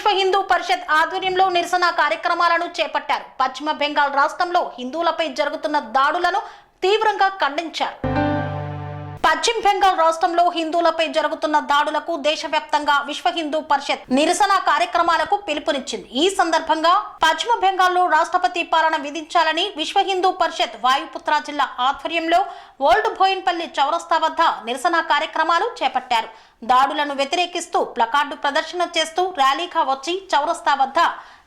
విశ్వ హిందూ పరిషత్ ఆధ్వర్యంలో నిరసన కార్యక్రమాలను చేపట్టారు. పశ్చిమ బెంగాల్ రాష్ట్రంలో హిందువులపై జరుగుతున్న దాడులను తీవ్రంగా ఖండించారు. పశ్చిమ బెంగాల్ రాష్ట్రంలో హిందువులపై జరుగుతున్న దాడులకు దేశవ్యాప్తంగా విశ్వ హిందూ పరిషత్ నిరసన కార్యక్రమాలకు పిలుపునిచ్చింది. ఈ సందర్భంగా పశ్చిమ బెంగాల్లో రాష్ట్రపతి పాలన విధించాలని విశ్వ హిందూ పరిషత్ వాయుపుత్ర జిల్లా ఆధ్వర్యంలో ఓల్డ్ బోయిన్పల్లి చౌరస్తా వద్ద నిరసన కార్యక్రమాలు చేపట్టారు. దాడులను వ్యతిరేకిస్తూ ప్లకార్డు ప్రదర్శన చేస్తూ ర్యాలీగా వచ్చి చౌరస్తా వద్ద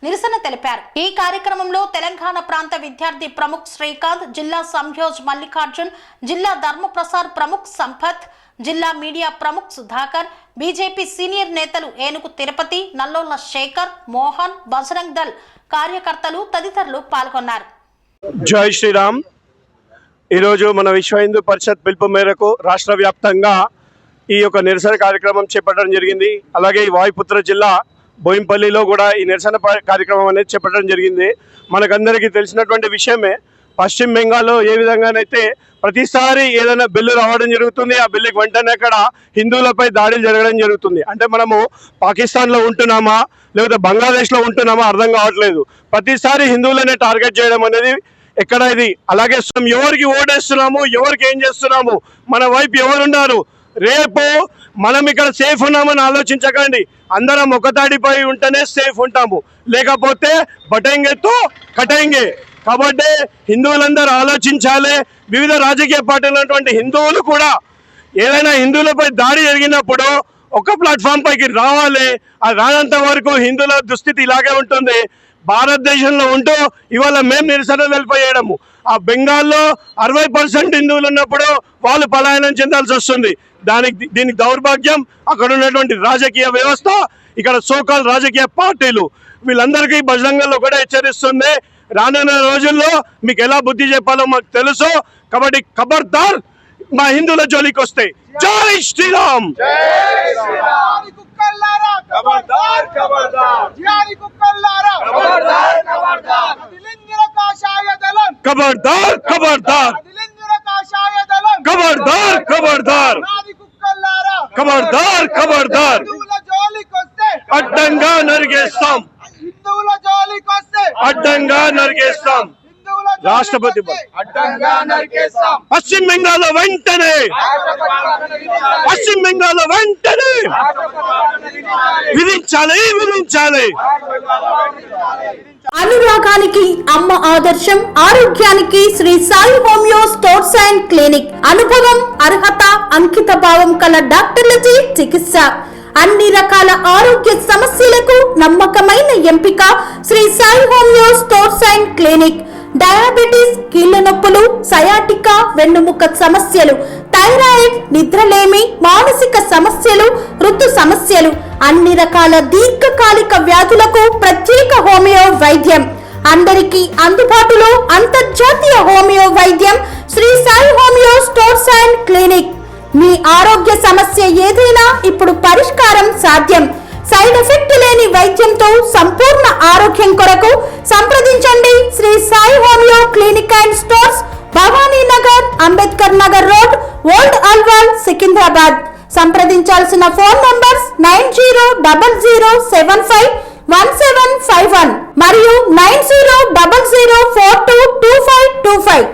నిరసన తెలిపారు. ఈ కార్యక్రమంలో తెలంగాణ ప్రాంత విద్యార్థి ప్రముఖ్ శ్రీకాంత్, జిల్లా సంయోజ్ మల్లికార్జున్, జిల్లా ధర్మప్రసాద్ ప్రముఖ్ సంపత్, జిల్లా media Pramukh Sudhakar, BJP senior నేతలు ఏనుగు తిరుపతి, నల్లోల శేఖర్, మోహన్, బజరంగ్ దళ్ కార్యకర్తలు తదితరులు పాల్గొన్నారు. జై శ్రీరామ్. ఈరోజు మన విశ్వ హిందూ పరిషత్ పిలుపు మేరకు రాష్ట్ర వ్యాప్తంగా ఈ యొక్క నిరసన కార్యక్రమం చేపట్టడం జరిగింది. అలాగే ఈ వాయుపుత్ర జిల్లా బోయింపల్లిలో కూడా ఈ నిరసన కార్యక్రమం అనేది చేపట్టడం జరిగింది. మనకందరికీ తెలిసినటువంటి విషయమే, పశ్చిమ బెంగాల్లో ఏ విధంగానైతే ప్రతిసారి ఏదైనా బిల్లు రావడం జరుగుతుంది, ఆ బిల్లుకి వెంటనే అక్కడ హిందువులపై దాడులు జరగడం జరుగుతుంది. అంటే మనము పాకిస్తాన్లో ఉంటున్నామా లేకపోతే బంగ్లాదేశ్లో ఉంటున్నామా అర్థం కావట్లేదు. ప్రతిసారి హిందువులనే టార్గెట్ చేయడం అనేది ఎక్కడ ఇది. అలాగే ఎవరికి ఓటేస్తున్నాము, ఎవరికి ఏం చేస్తున్నాము, మన వైపు ఎవరున్నారు, రేపు మనం ఇక్కడ సేఫ్ ఉన్నామని ఆలోచించకండి. అందరం ఒకతాడిపై ఉంటేనే సేఫ్ ఉంటాము, లేకపోతే బటంగేతో కటంగే. కాబట్టి హిందువులందరూ ఆలోచించాలి. వివిధ రాజకీయ పార్టీలైనటువంటి హిందువులు కూడా ఏదైనా హిందువులపై దాడి జరిగినప్పుడు ఒక ప్లాట్ఫామ్ పైకి రావాలి. అది రానంత వరకు హిందువుల దుస్థితి ఇలాగే ఉంటుంది. భారతదేశంలో ఉంటూ ఇవాళ మేము నిరసన తెలిపేయడము, ఆ బెంగాల్లో 60% హిందువులు ఉన్నప్పుడు వాళ్ళు పలాయనం చెందాల్సి వస్తుంది. దీనికి దౌర్భాగ్యం అక్కడ ఉన్నటువంటి రాజకీయ వ్యవస్థ, ఇక్కడ సోకాల్ రాజకీయ పార్టీలు, వీళ్ళందరికీ బజరంగంలో కూడా హెచ్చరిస్తుంది. రానున్న రోజుల్లో మీకు ఎలా బుద్ధి చెప్పాలో మాకు తెలుసు. కాబట్టి ఖబర్దార్ మా హిందువుల జోలికి వస్తే. జై శ్రీరామ్. खबरदार खबरदार खबरदार खबरदार खबरदार खबरदार अड्डंगा नरगेस्ताम अड्डंगा नरगेस्ताम राष्ट्रपति पश्चिम बंगाल वेंटने पश्चिम बंगाल वेंटने విధించాలి విధించాలి. అనురాగానికి అమ్మ ఆదర్శం, ఆరోగ్యానికి Shri Sai homeo stores and clinic. అనుభవం, అర్హత, అంకిత భావం కల డాక్టర్లచే చికిత్స. అన్ని రకాల ఆరోగ్య సమస్యలకు నమ్మకమైన ఎంపిక Shri Sai homeo stores and clinic. Diabetes, కీళ్ల నొప్పులు, సయాటికా, వెన్నుముక సమస్యలు, థైరాయిడ్, నిద్రలేమి, మానసిక సమస్యలు, ఋతు సమస్యలు, అన్ని రకాల దీర్ఘకాలిక వ్యాధులకు ప్రత్యేక హోమియో వైద్యం. అందరికీ అందుబాటులో అంతర్జాతీయ హోమియో వైద్యం Shri Sai homeo stores and clinic. మీ ఆరోగ్య సమస్య ఏదైనా ఇప్పుడు పరిష్కారం సాధ్యం. సైడ్ ఎఫెక్ట్ లేని వైద్యంతో సంపూర్ణ ఆరోగ్యం కొరకు సంప్రదించండి Shri Sai homeo clinic and stores, Bhavani Nagar, Ambedkar Nagar road, old Alwal, Secunderabad. సంప్రదించాల్సిన ఫోన్ నంబర్స్ 9000751751 మరియు 9000422525.